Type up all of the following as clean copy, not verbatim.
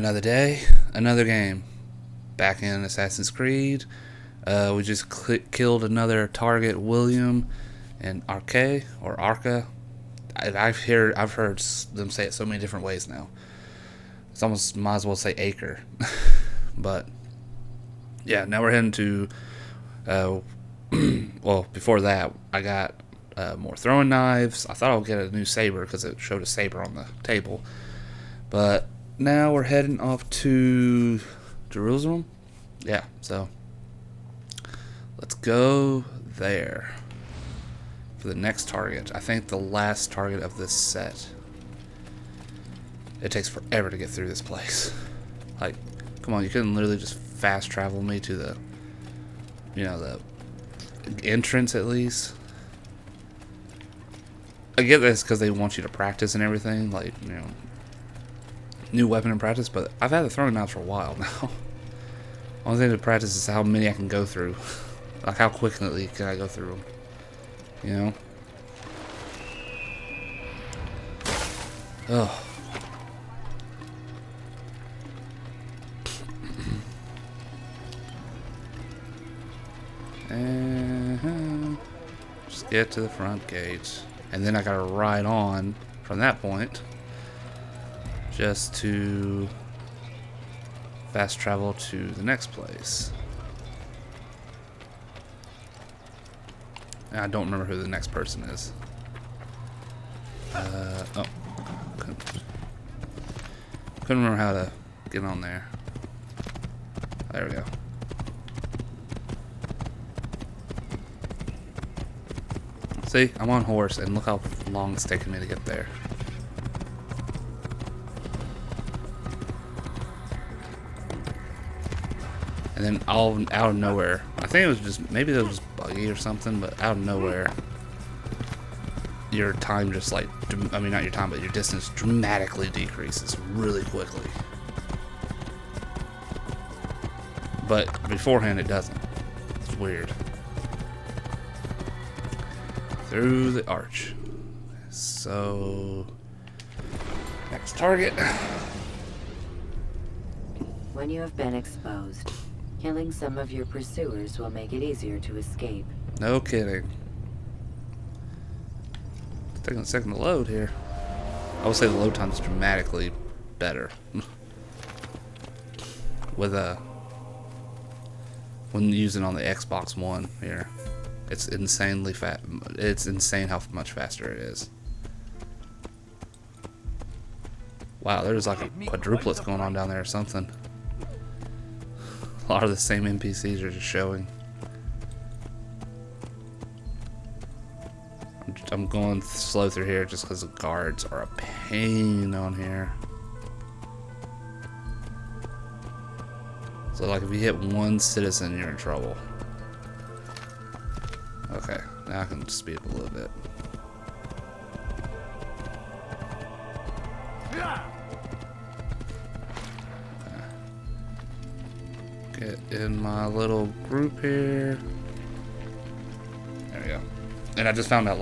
Another day, another game. Back in Assassin's Creed. We just killed another target, William, and Arca or Arca. I've heard them say it so many different ways now. It's almost might as well say acre. But yeah, now we're heading to. Well, before that, I got more throwing knives. I thought I would get a new saber because it showed a saber on the table. But now we're heading off to Jerusalem. Yeah, so let's go there for the next target. I think the last target of this set. It takes forever to get through this place. Like, come on, you couldn't literally just fast travel me to the, the entrance at least. I get this because they want you to practice and everything, like, new weapon and practice, but I've had the throwing knives for a while now. Only thing to practice is how many I can go through. Like, how quickly can I go through them, Oh. And just get to the front gate. And then I gotta ride on from that point just to fast travel to the next place. And I don't remember who the next person is. Oh. Couldn't remember how to get on there. There we go. See, I'm on horse, and look how long it's taking me to get there. And then out of nowhere, I think it was just, maybe it was just buggy or something, but out of nowhere, your time just like, I mean not your time, but your distance dramatically decreases really quickly. But beforehand it doesn't. It's weird. Through the arch. So, next target. When you have been exposed, killing some of your pursuers will make it easier to escape. No kidding. It's taking a second to load here. I would say the load time is dramatically better. With when using on the Xbox One here. It's insanely fast. It's insane how much faster it is. Wow, there's like a quadruplets going on down there or something. A lot of the same NPCs are just showing. I'm going slow through here just because the guards are a pain on here. So like if you hit one citizen, you're in trouble. Okay, now I can speed up a little bit. Okay. Get in my little group here. There we go. And I just found out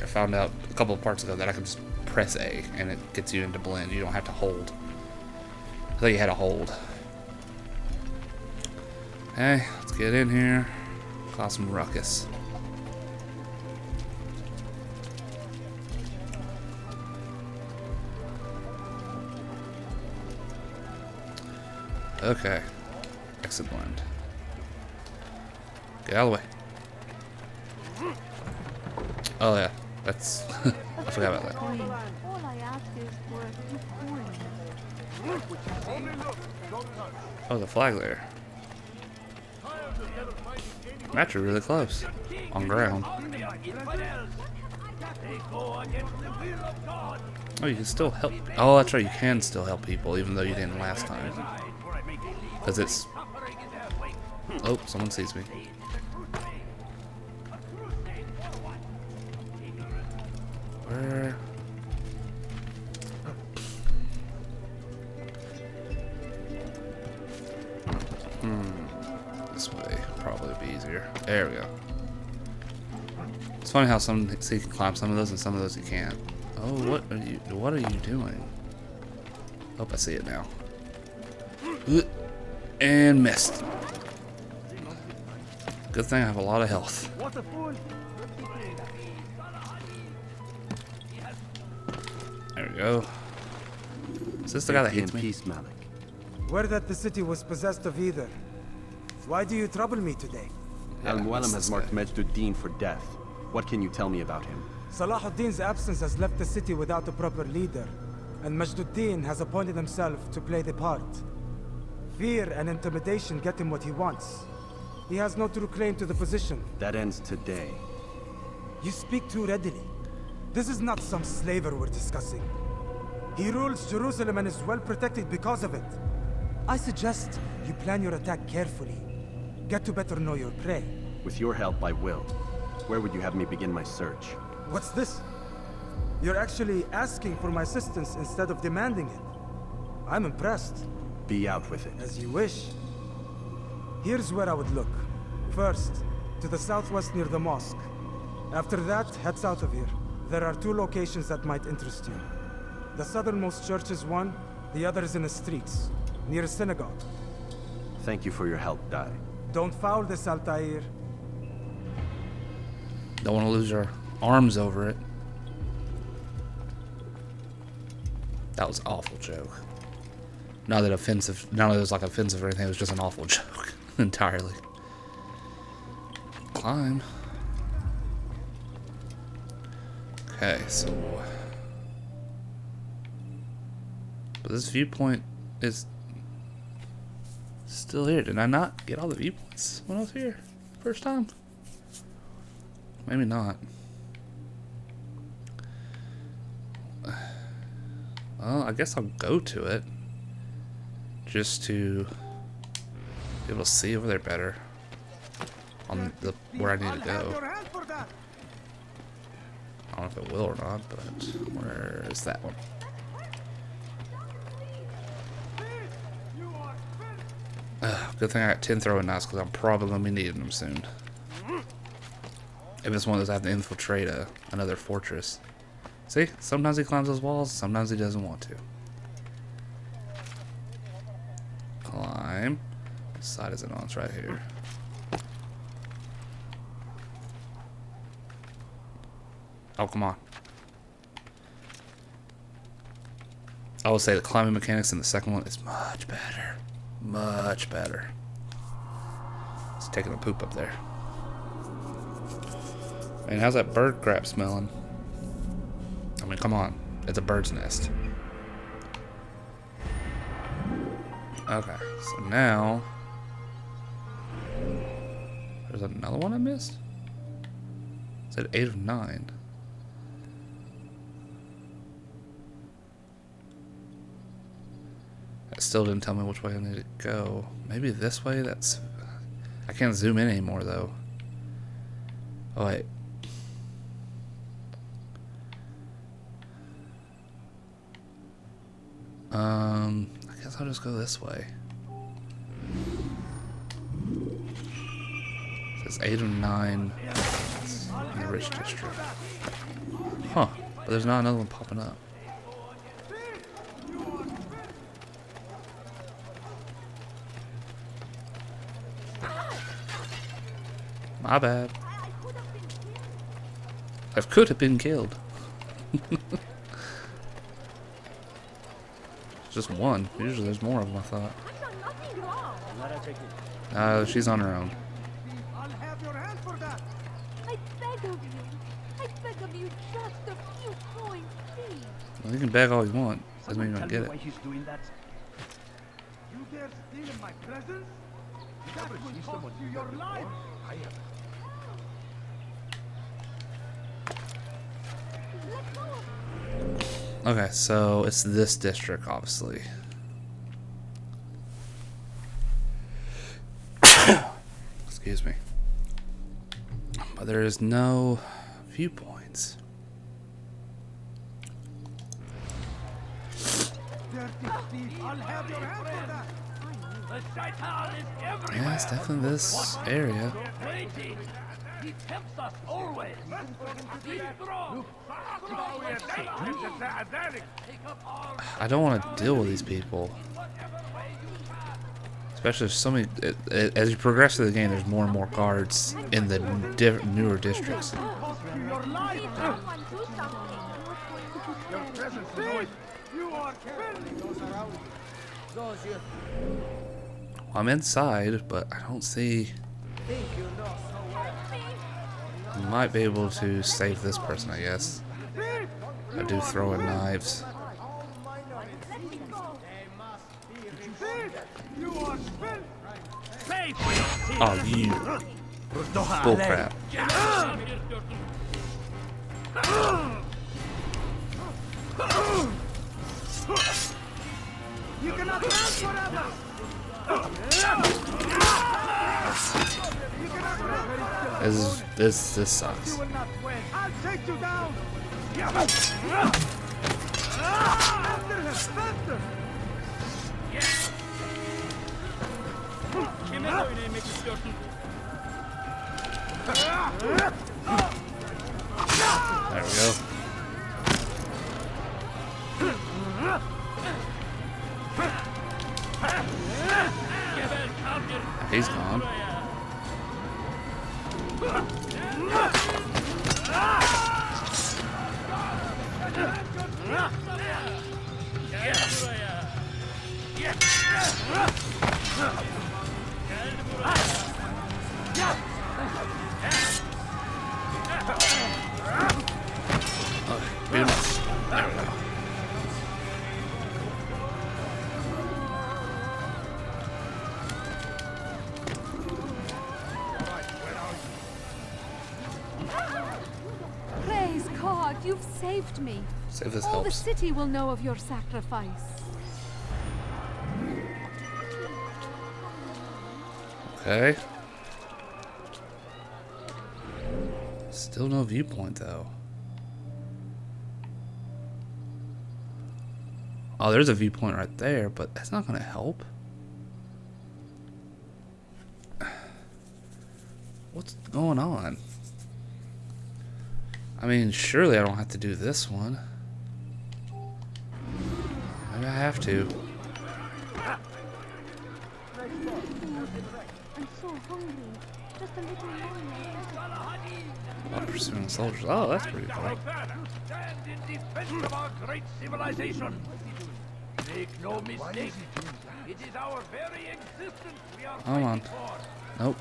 found out a couple of parts ago that I can just press A and it gets you into blend. You don't have to hold. I thought you had to hold. Okay, let's get in here. Cause some ruckus. Okay. Exit blend. Get out of the way. Oh yeah, that's I forgot about that. Oh, the flag there. I'm actually really close. On ground. Oh, you can still help. Oh, that's right, you can still help people even though you didn't last time. Because it's... Oh, someone sees me. Where? This way probably be easier. There we go. It's funny how so you can climb some of those and some of those you can't. Oh, what are you doing? Oh, I see it now. And missed. Good thing I have a lot of health. There we go. Is this the guy that hates me? Peace, Malik. Word that the city was possessed of either. Why do you trouble me today? Al-Mualim has marked Majduddin for death. What can you tell me about him? Salahuddin's absence has left the city without a proper leader, and Majduddin has appointed himself to play the part. Fear and intimidation get him what he wants. He has no true claim to the position. That ends today. You speak too readily. This is not some slaver we're discussing. He rules Jerusalem and is well protected because of it. I suggest you plan your attack carefully. Get to better know your prey. With your help, I will. Where would you have me begin my search? What's this? You're actually asking for my assistance instead of demanding it. I'm impressed. Be out with it. As you wish. Here's where I would look. First, to the southwest near the mosque. After that, head south of here. There are 2 locations that might interest you. The southernmost church is one, the other is in the streets, near a synagogue. Thank you for your help, Dai. Don't foul this, Altair. Don't want to lose our arms over it. That was an awful joke. Not that offensive, none of it was like offensive or anything, it was just an awful joke. Entirely. Climb. Okay, so... But this viewpoint is still here. Did I not get all the viewpoints when I was here? First time? Maybe not. Well, I guess I'll go to it. Just to be able to see over there better. On the where I need to go. I don't know if it will or not, but where is that one? Good thing I got 10 throwing knives because I'm probably going to be needing them soon. If it's one of those I have to infiltrate another fortress. See? Sometimes he climbs those walls, sometimes he doesn't want to. Climb. What side is it on? It's right here. Oh, come on. I will say the climbing mechanics in the second one is much better. Much better. It's taking a poop up there. Man, how's that bird crap smelling? I mean, come on. It's a bird's nest. Okay, so now... There's another one I missed? It said 8 of 9. It still didn't tell me which way I need to go. Maybe this way? That's... I can't zoom in anymore, though. Oh, wait. I guess I'll just go this way. It says 8 of 9 in the rich district. Huh. But there's not another one popping up. My bad. I could have been killed. Just one. Usually there's more of them, I thought. She's on her own. I'll have your hand for that. I beg of you. I beg of you just a few coins, please. Well, you can beg all you want. Doesn't mean you're gonna get it. You dare steal in my presence? That will cost you your life. Okay, so it's this district, obviously. Excuse me. But there is no viewpoints. I'll have your hand for that. Yeah, it's definitely this area. He tempts us always. Be strong. I don't want to deal with these people. Especially so many. As you progress through the game, there's more and more guards in the newer districts. I'm inside, but I don't see. I might be able to save this person, I guess. I do throw in knives. Oh, you bullcrap. You cannot run forever! This sucks. You will not win. I'll take you down! After him! Faster! There we go. He's gone. Okay, beat him up. There we go. Praise God, you've saved me. See if this All the helps. city will know of your sacrifice. Okay. Still no viewpoint though. Oh, there's a viewpoint right there, but that's not gonna help. What's going on? I mean, surely I don't have to do this one. Maybe I have to. I'm so hungry. Just a little While pursuing soldiers. Oh, that's pretty cool. Stand in defense of our great civilization. Make no mistake. It is our very existence we are Come on. fighting for. Nope.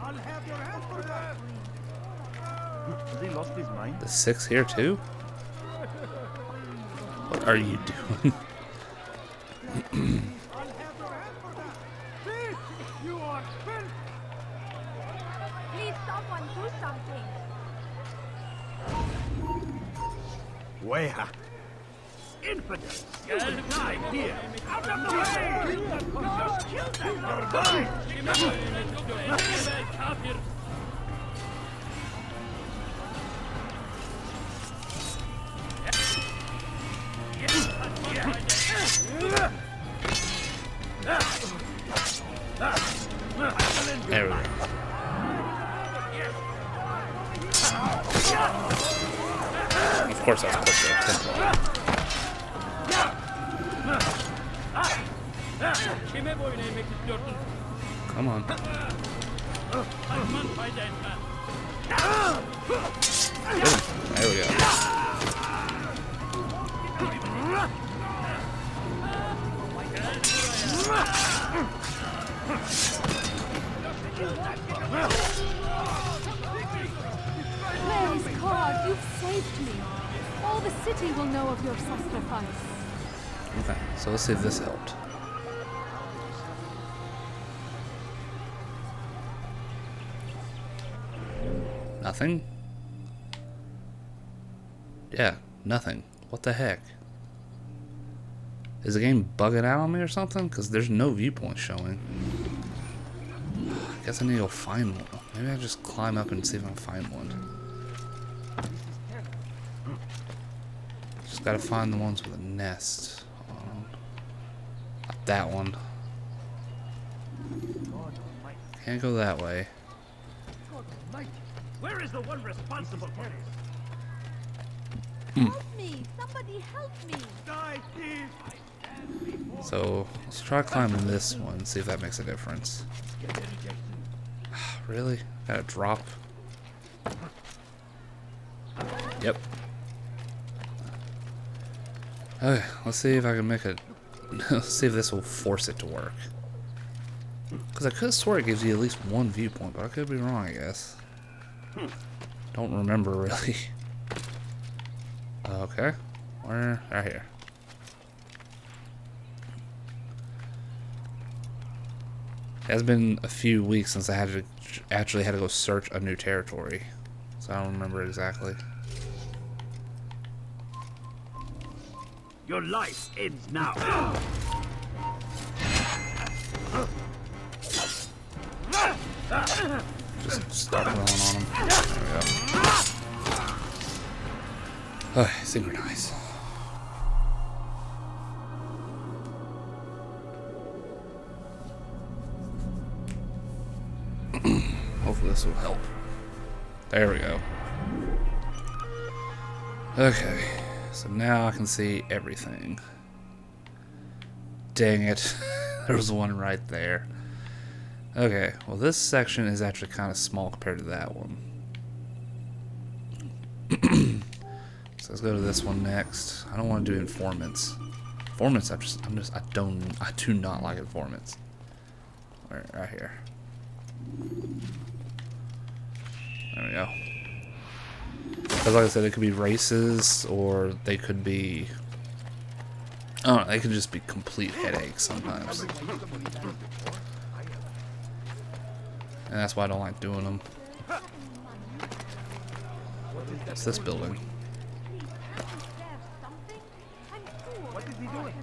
I'll have your hand for that! Has he lost his mind? The 6 here too? What are you doing? I'll have your hand for that! Thief! You are filth! Please, someone do something. Weha! Infidels! You will die here! Out of the way! Just kill them! You're mine! There we go. Of course I was supposed to attempt that. Come on. Get him. There we go. Praise God, you've saved me. All the city will know of your sacrifice. Okay, so let's see if this helped. Nothing? Yeah, nothing. What the heck? Is the game bugging out on me or something? Because there's no viewpoint showing. I guess I need to go find one. Maybe I just climb up and see if I can find one. Just gotta find the ones with a nest. Not that one. Can't go that way. Where is the one responsible for this? Help me! Somebody help me! Die, thief! So let's try climbing this one, see if that makes a difference. Really? Gotta drop? Yep. Okay, let's see if I can make it. Let's see if this will force it to work. Because I could have swore it gives you at least one viewpoint, but I could be wrong, I guess. Don't remember really. Okay. Where? Right here. It has been a few weeks since I actually had to go search a new territory, so I don't remember exactly. Your life ends now. Just start rolling on him. There we go. Okay, synchronize. Hopefully this will help. There we go. Okay, so now I can see everything. Dang it. There was one right there. Okay, well this section is actually kind of small compared to that one. So let's go to this one next. I don't want to do informants. Informants, I do not like informants. Right here. There we go. Because like I said, it could be races, or they could be... I don't know, they could just be complete headaches sometimes. And that's why I don't like doing them. What's this building? What is he doing?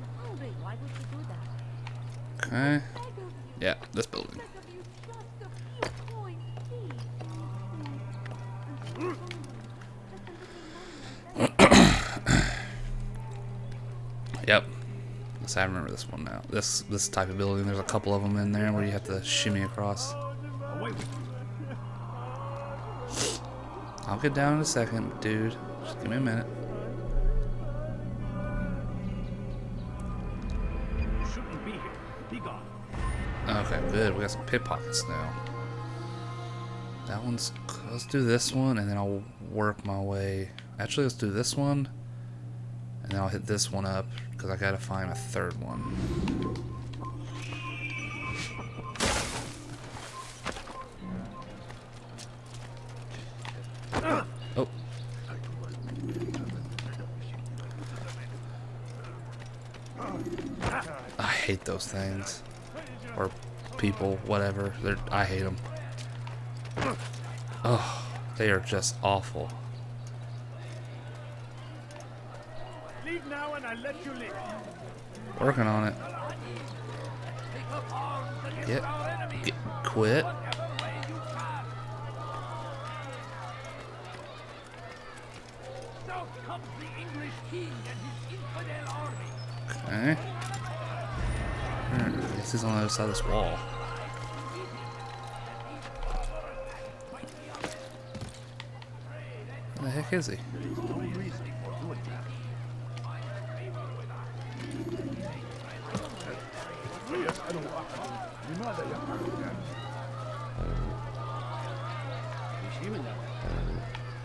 Why would you do that? Okay. Yeah, this building. Yep. So I remember this one now. This type of building. There's a couple of them in there where you have to shimmy across. I'll get down in a second, dude. Just give me a minute. Shouldn't be here. Be gone. Okay, good. We got some pickpockets now. That one's... Let's do this one, and then I'll work my way... Actually, let's do this one, and then I'll hit this one up, because I gotta find a third one. Oh. I hate those things. Or people, whatever. I hate them. Oh, they are just awful. Leave now and I'll let you live. Working on it. Take up arms against Get, our enemies. quit. Whatever way you can. South comes the English king and his infidel army. Okay. I guess he's on the other side of this wall. Where the heck is he?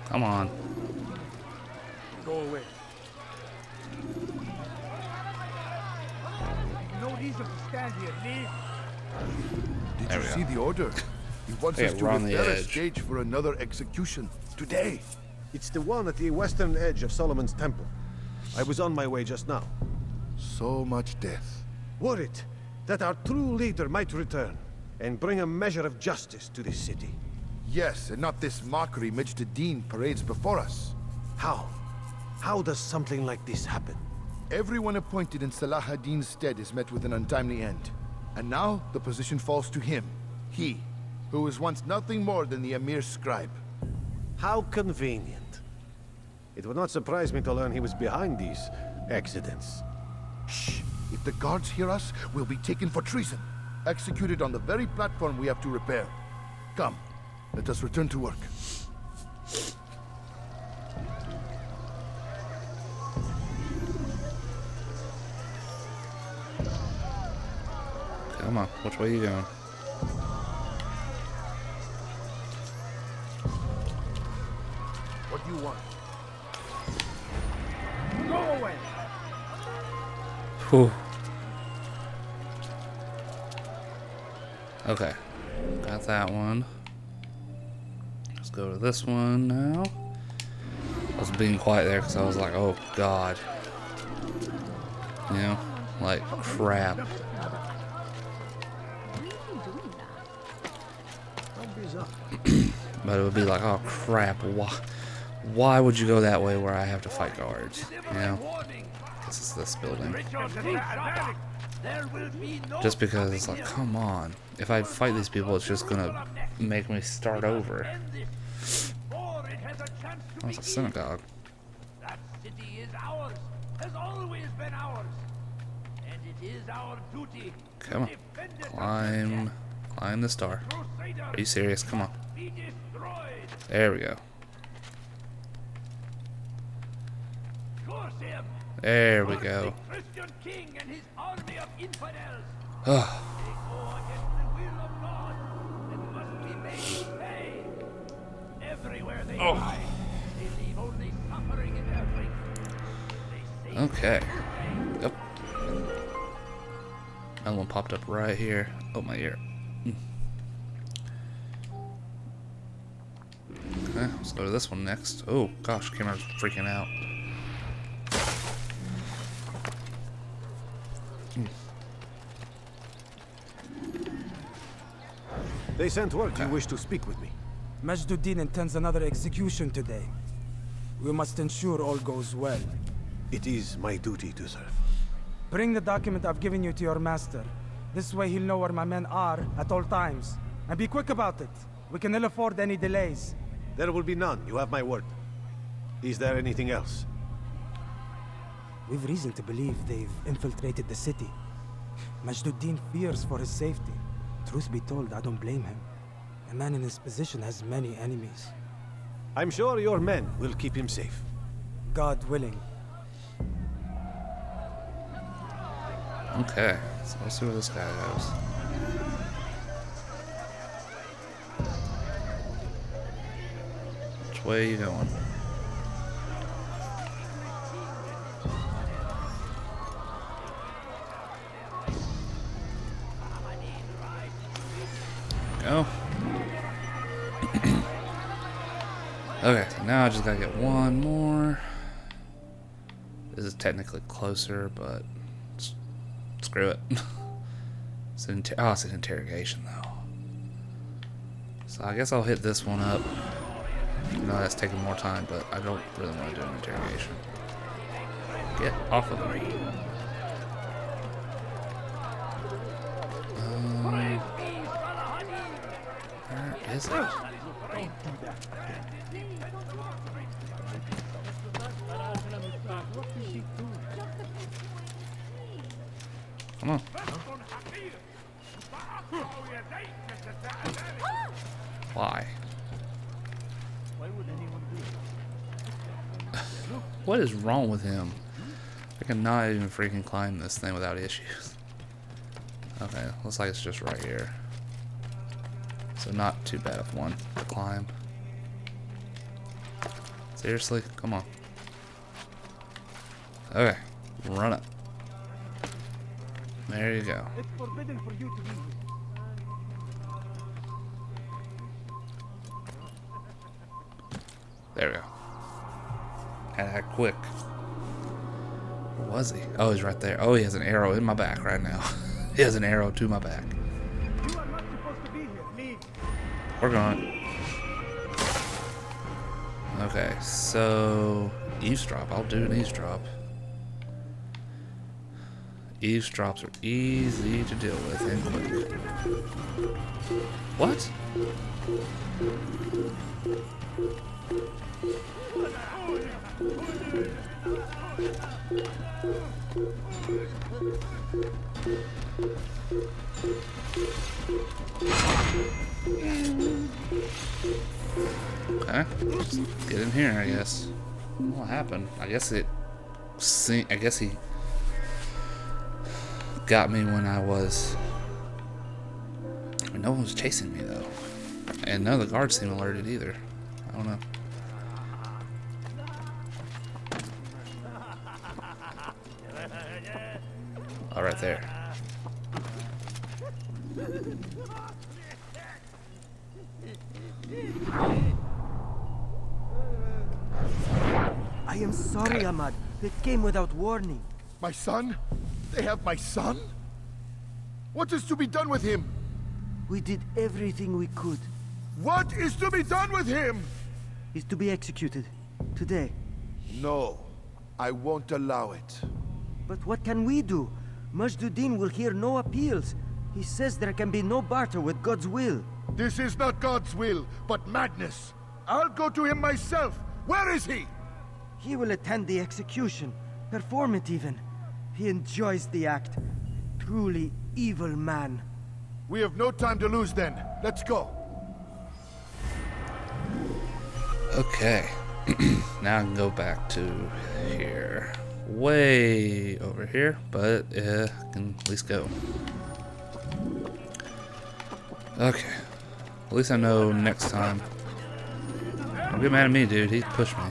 Come on. Go away. No reason to stand here. Leave. Did There you we see go. the order? He wants Yeah, us to we're on the prepare a edge. stage for another execution today. It's the one at the western edge of Solomon's Temple. I was on my way just now. So much death. Worried that our true leader might return and bring a measure of justice to this city. Yes, and not this mockery Majd Dean parades before us. How? How does something like this happen? Everyone appointed in Salah ad-Din's stead is met with an untimely end. And now the position falls to him. He, who was once nothing more than the Emir's scribe. How convenient. It would not surprise me to learn he was behind these accidents. Shh! If the guards hear us, we'll be taken for treason. Executed on the very platform we have to repair. Come, let us return to work. Come on. Which way are you going? What do you want? Go away! Whew. Okay. Got that one. Let's go to this one now. I was being quiet there because I was like, oh god. You know? Like, crap. But it would be like, oh crap, why would you go that way where I have to fight guards? You know? This is this building. Just because it's like, come on. If I fight these people, it's just gonna make me start over. Oh, it's a synagogue. That city is ours, has always been ours, and it is our duty. Come on. Climb. Climb the star. Are you serious? Come on. Be destroyed. There we go. Curse him. There we go. Christian king and his army of infidels. Oh, They go against the will of God and must be made to pay. Everywhere they die, they leave only suffering in their wake. okay. Yep. Another one popped up right here. Oh, my ear. Okay, let's go to this one next. Oh, gosh, camera's freaking out. They sent word you wish to speak with me. Majduddin intends another execution today. We must ensure all goes well. It is my duty to serve. Bring the document I've given you to your master. This way he'll know where my men are at all times. And be quick about it. We can ill afford any delays. There will be none, you have my word. Is there anything else? We've reason to believe they've infiltrated the city. Majduddin fears for his safety. Truth be told, I don't blame him. A man in his position has many enemies. I'm sure your men will keep him safe. God willing. Okay, so let's see where this guy goes. Which way are you going? Go. Okay, so now I just gotta get one more. This is technically closer, but screw it. It's an interrogation though. So I guess I'll hit this one up. You know that's taking more time, but I don't really want to do an interrogation. Get off of me. Where is it? Come on. Why? What is wrong with him? I cannot even freaking climb this thing without issues. Okay, looks like it's just right here. So not too bad of one to climb. Seriously? Come on. Okay, run it. There you go. It's forbidden for you to leave. There we go. And act quick. Where was he? Oh, he's right there. Oh, he has an arrow in my back right now. He has an arrow to my back. You are not supposed to be here. Leave. We're going. Okay, so eavesdrop. I'll do an eavesdrop. Eavesdrops are easy to deal with and quick. What? Okay, just get in here, I guess. What happened? I guess he got me when I was no one was chasing me though. And none of the guards seem alerted either. I don't know. Oh, right there. I am sorry, Ahmad. It came without warning. My son? They have my son? What is to be done with him? We did everything we could. What is to be done with him? He's to be executed. Today. No, I won't allow it. But what can we do? Majduddin will hear no appeals. He says there can be no barter with God's will. This is not God's will, but madness. I'll go to him myself. Where is he? He will attend the execution. Perform it even. He enjoys the act. Truly evil man. We have no time to lose then. Let's go. Okay. Now I can go back to here. Way over here, but I can at least go. Okay. At least I know next time. Don't get mad at me, dude. He pushed me.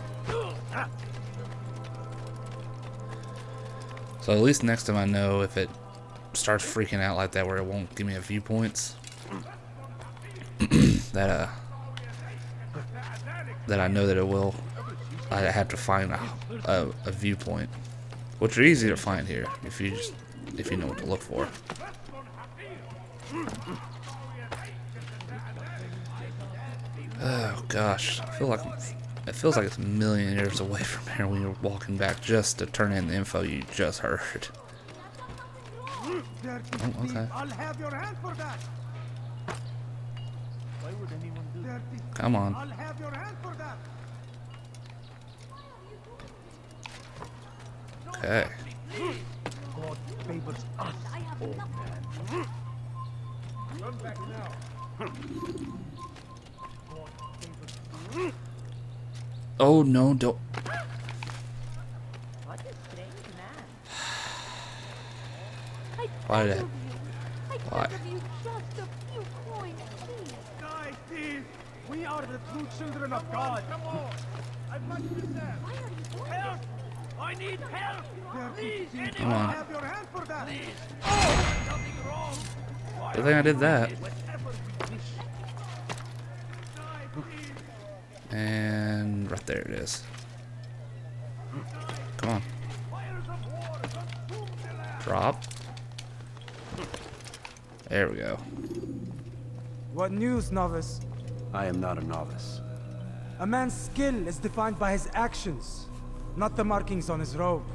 So at least next time I know if it starts freaking out like that where it won't give me a viewpoints. that I know that it will. I have to find a viewpoint, which are easy to find here if you know what to look for. Oh gosh, it feels like it's a million years away from here when you're walking back just to turn in the info you just heard. Oh, okay. I'll have your hand for that. Why would anyone do that? Come on. I'll have your hand for that. Okay. God favors us, old man. Come back now. Oh no, don't. What a strange man. Why did I? Why? You just a few coins, please. Guys, please. We are the true children of God. Come on. I must be there. Why are you doing Help! I need help! Please, anyone Come on. have your hand for that? Please. Oh, nothing wrong. Good thing I did that. Whatever we wish. Guys, please. And right there it is. Come on. Fires of war consume the land. Drop. There we go. What news, novice? I am not a novice. A man's skill is defined by his actions, not the markings on his robe.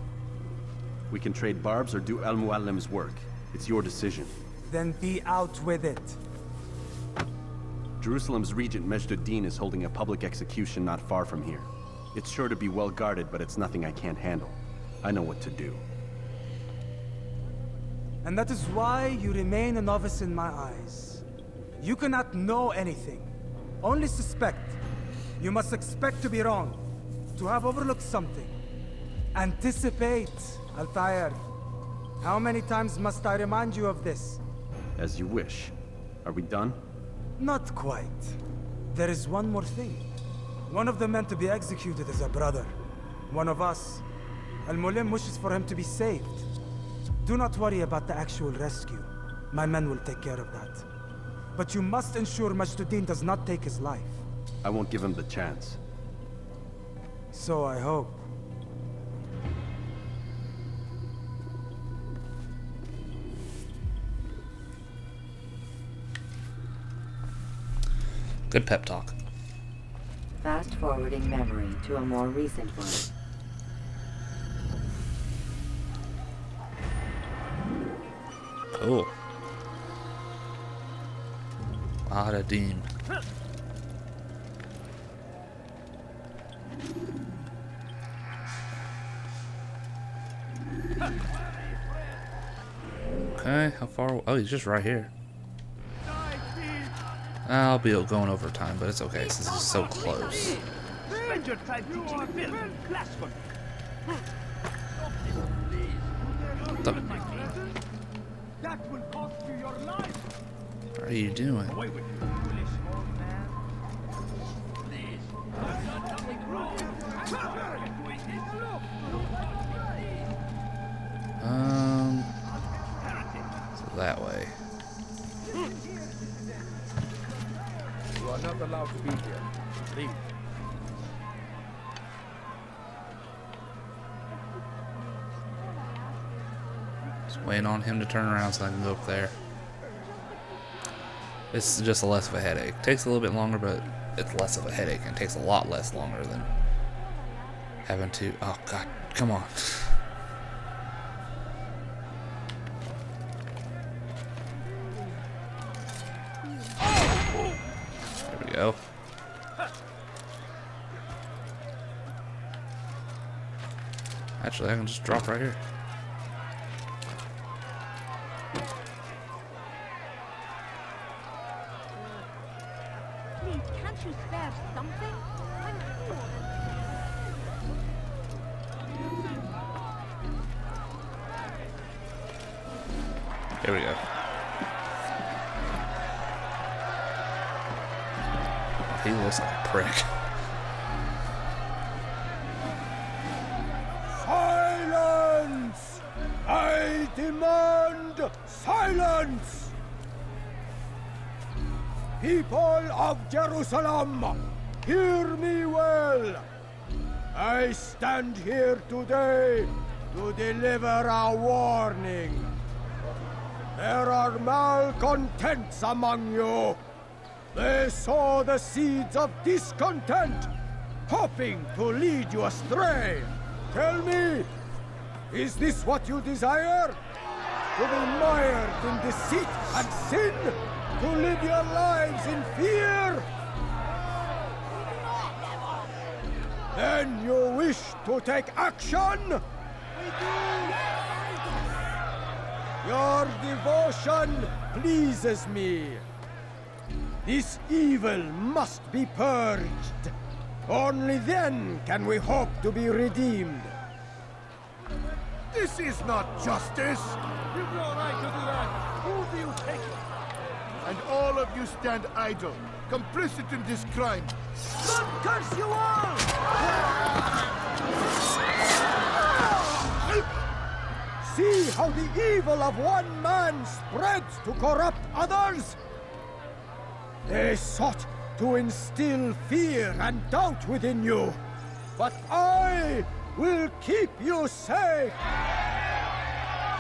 We can trade barbs or do Al-Muallim's work. It's your decision. Then be out with it. Jerusalem's regent Majduddin is holding a public execution not far from here. It's sure to be well guarded, but it's nothing I can't handle. I know what to do. And that is why you remain a novice in my eyes. You cannot know anything, only suspect. You must expect to be wrong, to have overlooked something. Anticipate, Altair. How many times must I remind you of this? As you wish. Are we done? Not quite. There is one more thing. One of the men to be executed is a brother. One of us. Al-Mulim wishes for him to be saved. Do not worry about the actual rescue. My men will take care of that. But you must ensure Majduddin does not take his life. I won't give him the chance. So I hope. Good pep talk. Fast forwarding memory to a more recent one. Cool. Aladdin. Okay, how far? Oh, he's just right here. I'll be going over time, but it's okay since it's so close. Spend your time teaching filth and blasphemy. The- That will cost you your life. What are you doing? Away with you, foolish old man. Please, I've done nothing wrong. So that way. You are not allowed to be here. Leave. Just waiting on him to turn around so I can go up there. It's just less of a headache. Takes a little bit longer, but it's less of a headache and takes a lot less longer than having to. Oh God, come on. There we go. Actually, I can just drop right here. Please, can't you spare something? I'm poor. Here we go. He looks like a prick. Silence! I demand silence! People of Jerusalem, hear me well. I stand here today to deliver a warning. There are malcontents among you. They sow the seeds of discontent, hoping to lead you astray. Tell me, is this what you desire? To be mired in deceit and sin? To live your lives in fear? Then you wish to take action? Your devotion pleases me. This evil must be purged. Only then can we hope to be redeemed. This is not justice! You've no right to do that. Who do you take it? And all of you stand idle, complicit in this crime. God curse you all! See how the evil of one man spreads to corrupt others? They sought to instill fear and doubt within you, but I will keep you safe.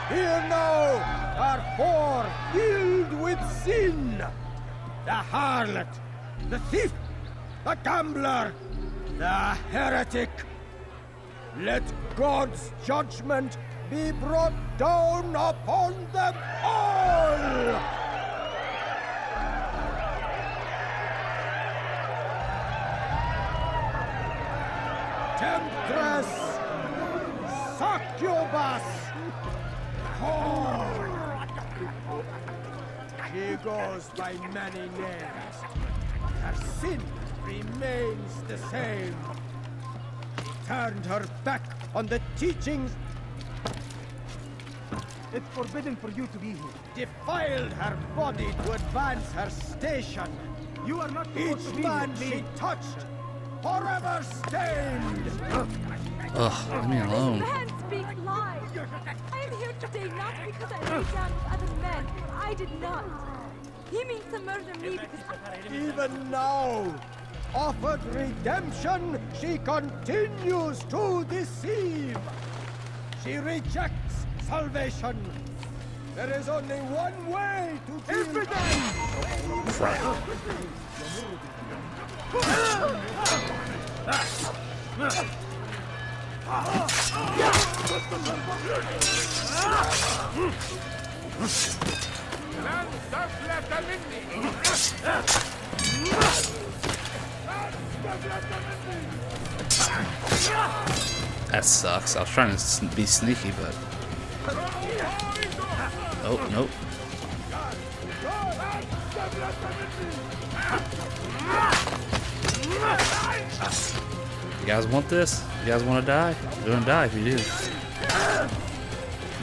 Here now are four filled with sin. The harlot, the thief, the gambler, the heretic. Let God's judgment be brought down upon them all! Temptress, succubus, whore. She goes by many names. Her sin remains the same. She turned her back on the teachings. It's forbidden for you to be here. Defiled her body to advance her station. You are not supposed to Each be man here. she touched, forever stained. Ugh, leave me alone. This man speaks lies. I am here today not because I lay down with other men, for I did not. He means to murder me because Even now, offered redemption, she continues to deceive. She rejects salvation. There is only one way to deal That sucks. I was trying to be sneaky, but oh nope. You guys want this? You guys want to die? You're gonna die if you do.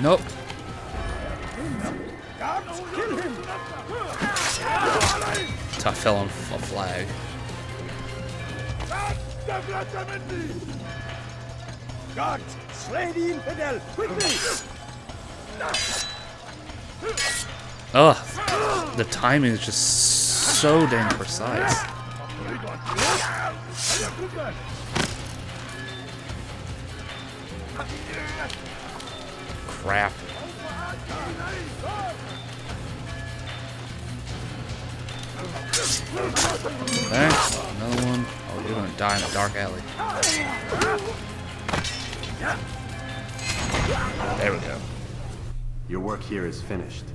Nope. Guards, kill him! I fell on a flag. Guards, slay the infidel, quickly! Ugh, the timing is just so dang precise. Crap. Okay, another one. Oh, you're gonna die in a dark alley. There we go. Your work here is finished.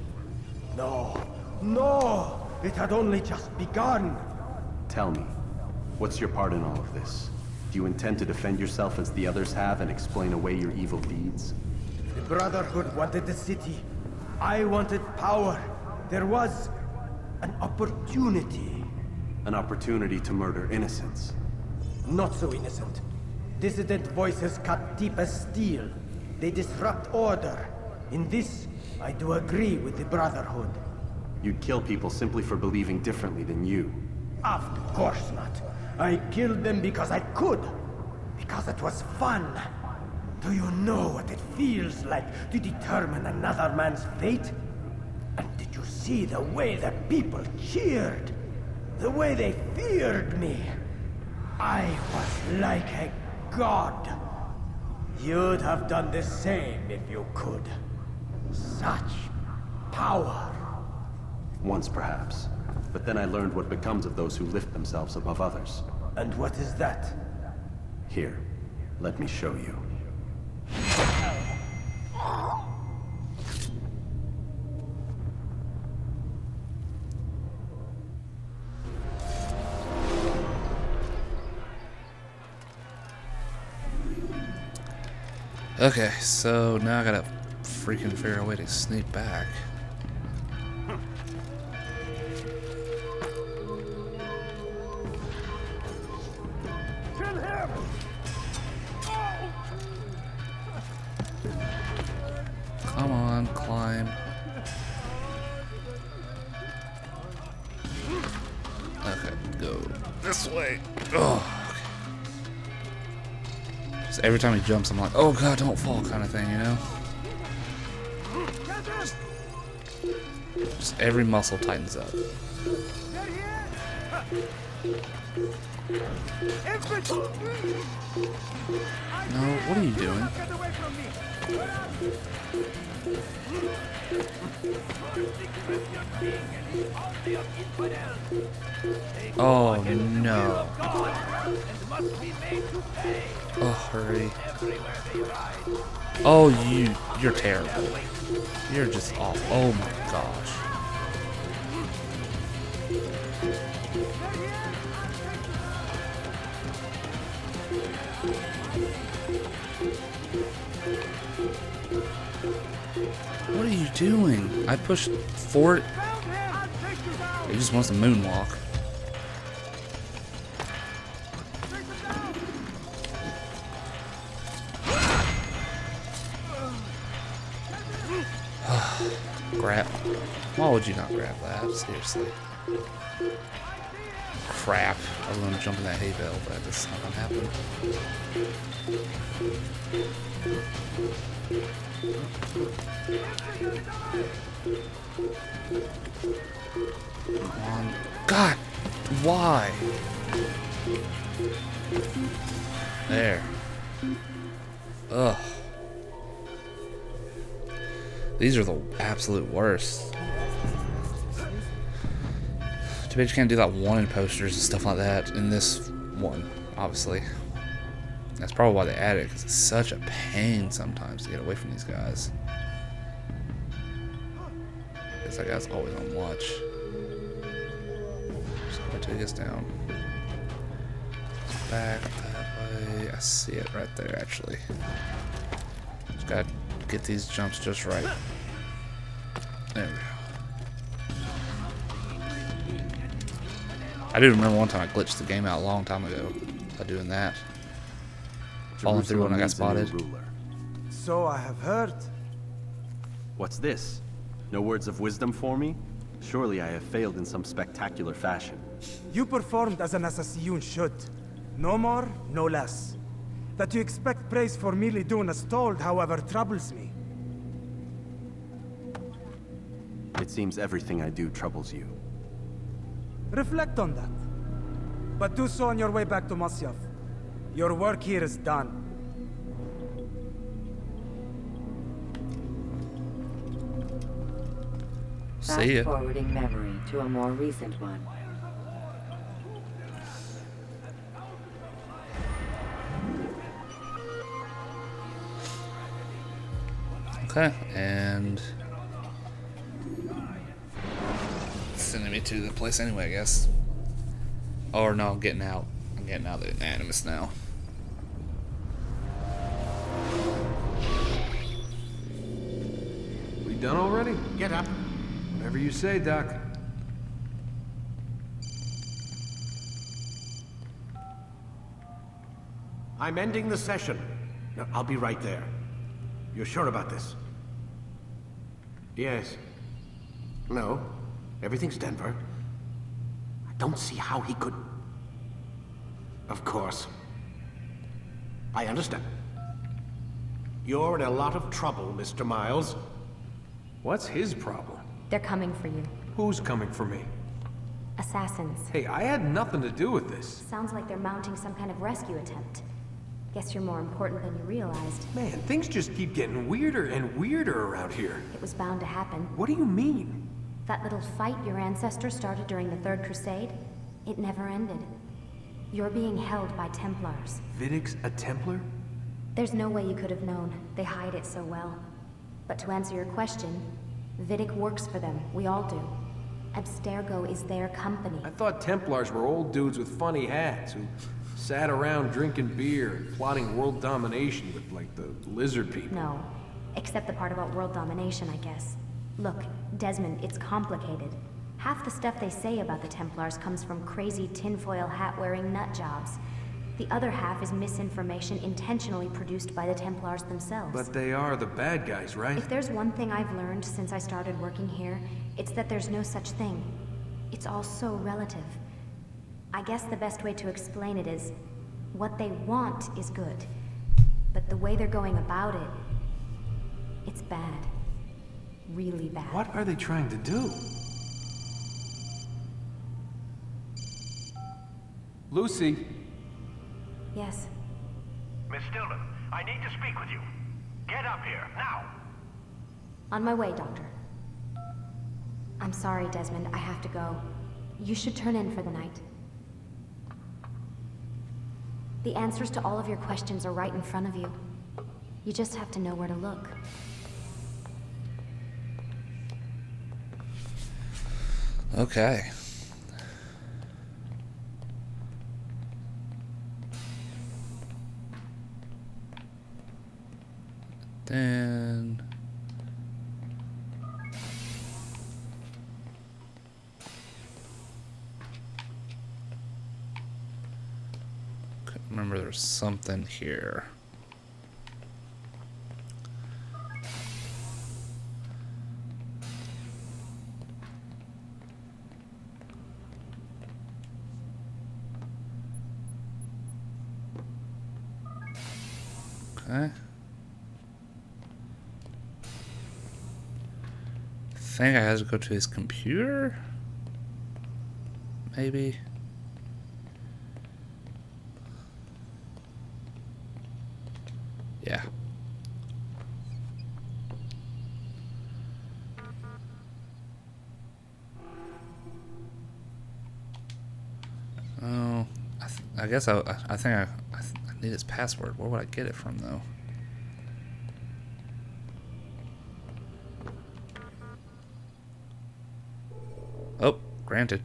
No, no! It had only just begun! Tell me, what's your part in all of this? Do you intend to defend yourself as the others have and explain away your evil deeds? The Brotherhood wanted the city. I wanted power. There was an opportunity. An opportunity to murder innocents. Not so innocent. Dissident voices cut deep as steel. They disrupt order. In this, I do agree with the Brotherhood. You'd kill people simply for believing differently than you. Of course not. I killed them because I could. Because it was fun. Do you know what it feels like to determine another man's fate? And did you see the way the people cheered? The way they feared me? I was like a god. You'd have done the same if you could. Such power. Once perhaps. But then I learned what becomes of those who lift themselves above others. And what is that? Here, let me show you. Okay, so now I gotta freaking figure out a way to sneak back. Come on, climb. Okay, go this way. Oh. Just every time he jumps, I'm like, oh god, don't fall, kind of thing, you know? Just every muscle tightens up. No, what are you doing? Oh no. Oh, hurry. Oh, you're terrible. You're just awful. Oh my gosh. What are you doing? I pushed forward. He just wants to moonwalk. Grab. Why would you not grab that? Seriously. Crap. I was going to jump in that hay bale, but that's not going to happen. Come on. God! Why? There. Ugh. These are the absolute worst. Too bad you can't do that wanted posters and stuff like that in this one, obviously. That's probably why they added it, because it's such a pain sometimes to get away from these guys. Because that guy's always on watch. Just wait till he gets down. Back that way. I see it right there, actually. Just gotta get these jumps just right. There we go. I do remember one time I glitched the game out a long time ago by doing that. Falling through when I got spotted. So I have heard. What's this? No words of wisdom for me? Surely I have failed in some spectacular fashion. You performed as an assassin should. No more, no less. That you expect praise for merely doing as told, however, troubles me. It seems everything I do troubles you. Reflect on that. But do so on your way back to Masyaf. Your work here is done. See ya. Fast-forwarding memory to a more recent one. Okay, and sending me to the place anyway, I guess. Or no, I'm getting out. I'm getting out of the Animus now. We done already? Get up. Whatever you say, Doc. I'm ending the session. No, I'll be right there. You're sure about this? Yes. No. Everything's Denver. I don't see how he could... Of course. I understand. You're in a lot of trouble, Mr. Miles. What's his problem? They're coming for you. Who's coming for me? Assassins. Hey, I had nothing to do with this. Sounds like they're mounting some kind of rescue attempt. Guess you're more important than you realized. Man, things just keep getting weirder and weirder around here. It was bound to happen. What do you mean? That little fight your ancestors started during the Third Crusade, it never ended. You're being held by Templars. Vidic's a Templar? There's no way you could have known. They hide it so well. But to answer your question, Vidic works for them. We all do. Abstergo is their company. I thought Templars were old dudes with funny hats who sat around drinking beer and plotting world domination with, like, the lizard people. No. Except the part about world domination, I guess. Look, Desmond, it's complicated. Half the stuff they say about the Templars comes from crazy tinfoil hat-wearing nut jobs. The other half is misinformation intentionally produced by the Templars themselves. But they are the bad guys, right? If there's one thing I've learned since I started working here, it's that there's no such thing. It's all so relative. I guess the best way to explain it is, what they want is good. But the way they're going about it, it's bad. Really bad. What are they trying to do? Lucy. Yes. Miss Stillman, I need to speak with you. Get up here, now! On my way, Doctor. I'm sorry, Desmond. I have to go. You should turn in for the night. The answers to all of your questions are right in front of you. You just have to know where to look. Okay. Then... couldn't remember there's something here. Okay. I think I have to go to his computer? Maybe? Yeah. Oh, I guess I think I need his password. Where would I get it from, though? Oh, granted.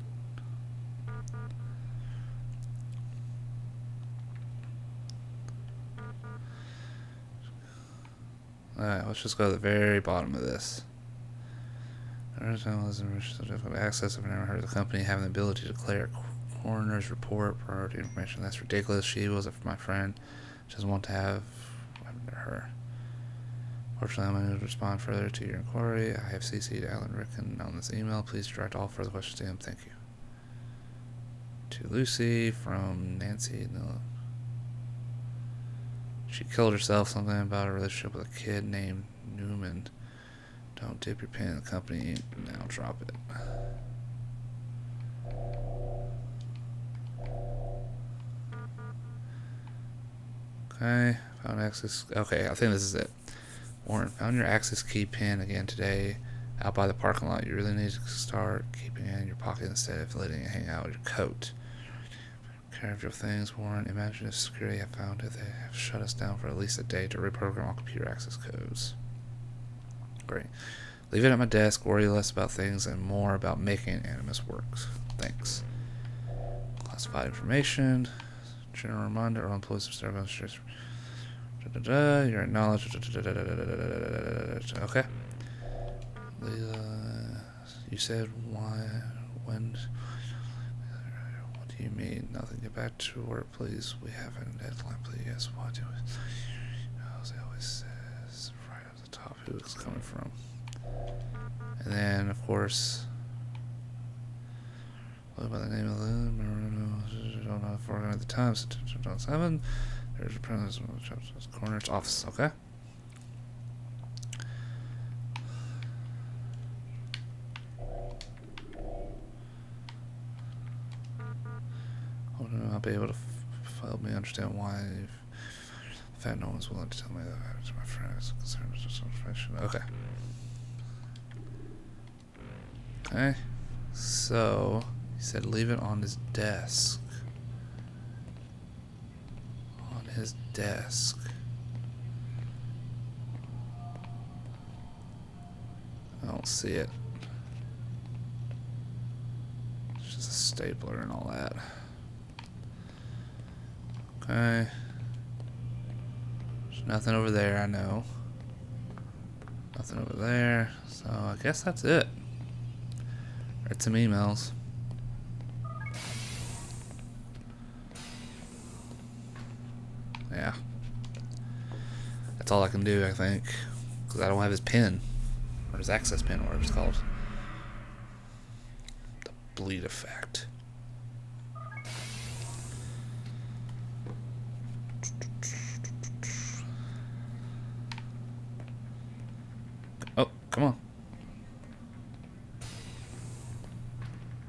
Alright, let's just go to the very bottom of this. Access. I've never heard of the company having the ability to declare coroner's report priority information. That's ridiculous. She was my friend. She doesn't want to have her. Fortunately, I'm going to respond further to your inquiry. I have CC'd Alan Rickon on this email. Please direct all further questions to him. Thank you. To Lucy from Nancy. No. She killed herself. Something about a relationship with a kid named Newman. Don't dip your pen in the company. Now drop it. Okay. Found access. Okay, I think this is it. Warren, found your access key pin again today out by the parking lot. You really need to start keeping it in your pocket instead of letting it hang out with your coat. Care of your things, Warren. Imagine if security had found it. They have shut us down for at least a day to reprogram all computer access codes. Great. Leave it at my desk. Worry less about things and more about making Animus work. Thanks. Classified information. General reminder. All employees of Starbucks. You're acknowledged. Okay. You said why? When? What do you mean? Nothing. Get back to work, please. We have a deadline, please. Yes. What do it? As it always says, right at the top, who it's coming from. And then, of course, what by the name of the don't know if we're at the time. 7. There's a presence of the coroner's office. Okay. I'll be able to help me understand why. In fact, no one's willing to tell me that. My friend is concerned with this information. Okay. Okay. So he said leave it on his desk. On his desk. I don't see it. It's just a stapler and all that. Okay. There's nothing over there, I know. Nothing over there. So I guess that's it. Read some emails. Yeah. That's all I can do, I think. Because I don't have his pin. Or his access pin, or whatever it's called. The bleed effect. Oh, come on.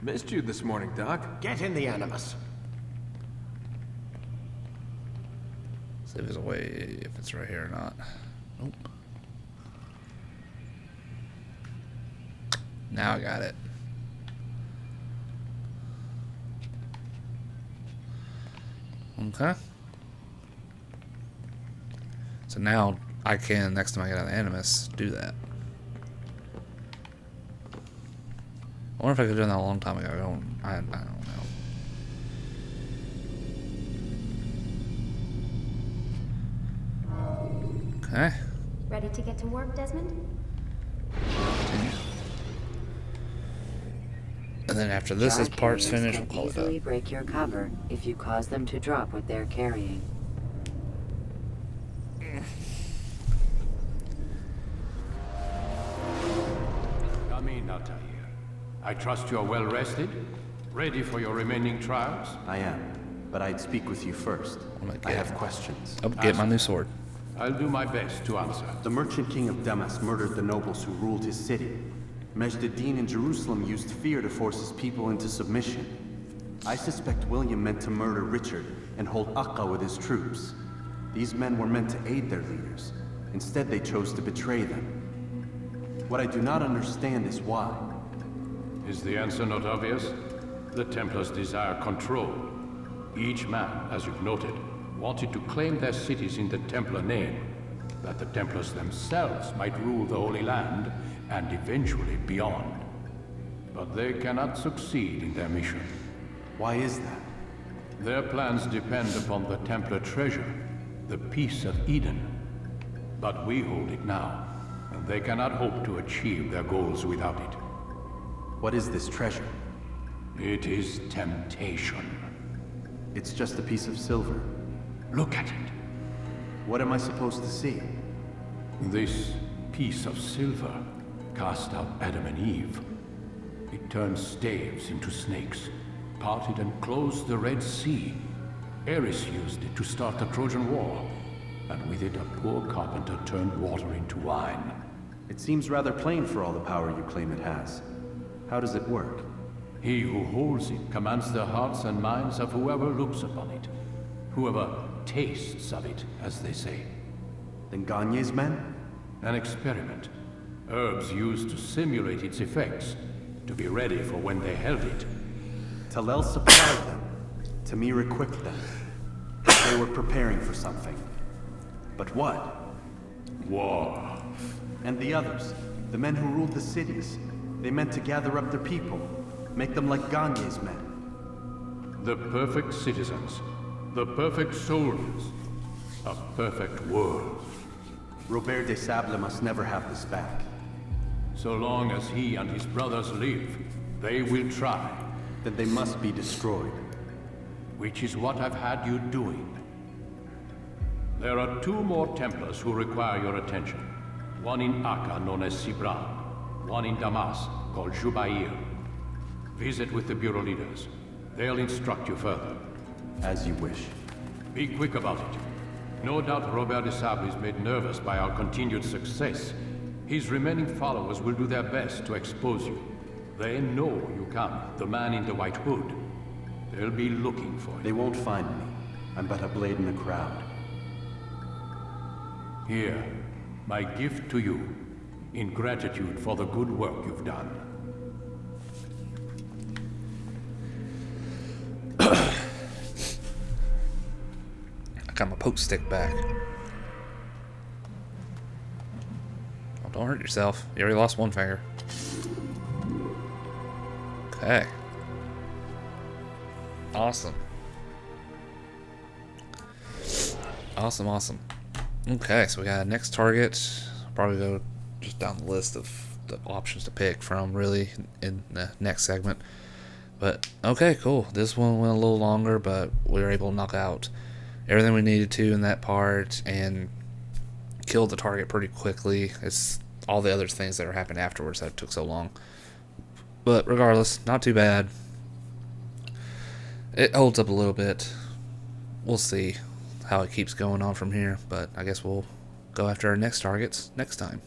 Missed you this morning, Doc. Get in the Animus. See if there's a way, if it's right here or not. Nope. Now I got it. Okay. So now I can, next time I get out of the Animus, do that. I wonder if I could have done that a long time ago. I don't know. Okay. Ready to get to work, Desmond? Continue. And then after this is parts finished, we'll call it easily up. break your cover if you cause them to drop what they're carrying. Come in, Altair. I trust you are well rested, ready for your remaining trials. I am, but I'd speak with you first. I have questions. I'll get my new sword. I'll do my best to answer. The merchant king of Damas murdered the nobles who ruled his city. Majd ad-Din in Jerusalem used fear to force his people into submission. I suspect William meant to murder Richard and hold Akka with his troops. These men were meant to aid their leaders. Instead, they chose to betray them. What I do not understand is why. Is the answer not obvious? The Templars desire control. Each man, as you've noted, wanted to claim their cities in the Templar name, that the Templars themselves might rule the Holy Land and eventually beyond. But they cannot succeed in their mission. Why is that? Their plans depend upon the Templar treasure, the Peace of Eden. But we hold it now, and they cannot hope to achieve their goals without it. What is this treasure? It is temptation. It's just a piece of silver. Look at it. What am I supposed to see? This piece of silver cast out Adam and Eve. It turned staves into snakes, parted and closed the Red Sea. Ares used it to start the Trojan War, and with it a poor carpenter turned water into wine. It seems rather plain for all the power you claim it has. How does it work? He who holds it commands the hearts and minds of whoever looks upon it. Whoever tastes of it, as they say. Then Gagne's men? An experiment. Herbs used to simulate its effects, to be ready for when they held it. Talel supplied them. Tamir equipped them. They were preparing for something. But what? War. And the others, the men who ruled the cities, they meant to gather up their people, make them like Gagne's men. The perfect citizens, the perfect soldiers, a perfect world. Robert de Sable must never have this back. So long as he and his brothers live, they will try. Then they must be destroyed. Which is what I've had you doing. There are 2 more Templars who require your attention. One in Akka, known as Sibran. One in Damas, called Jubair. Visit with the Bureau leaders. They'll instruct you further. As you wish. Be quick about it. No doubt Robert de Sable is made nervous by our continued success. His remaining followers will do their best to expose you. They know you come, the man in the white hood. They'll be looking for you. They won't find me. I'm but a blade in the crowd. Here, my gift to you, in gratitude for the good work you've done. I got my poke stick back. Oh, don't hurt yourself. You already lost one finger. Okay. Awesome. Awesome, awesome. Okay, so we got a next target. Probably go just down the list of the options to pick from, really, in the next segment. But, okay, cool. This one went a little longer, but we were able to knock out everything we needed to in that part and killed the target pretty quickly. It's all the other things that are happening afterwards that took so long. But regardless, not too bad. It holds up a little bit. We'll see how it keeps going on from here, but I guess we'll go after our next targets next time.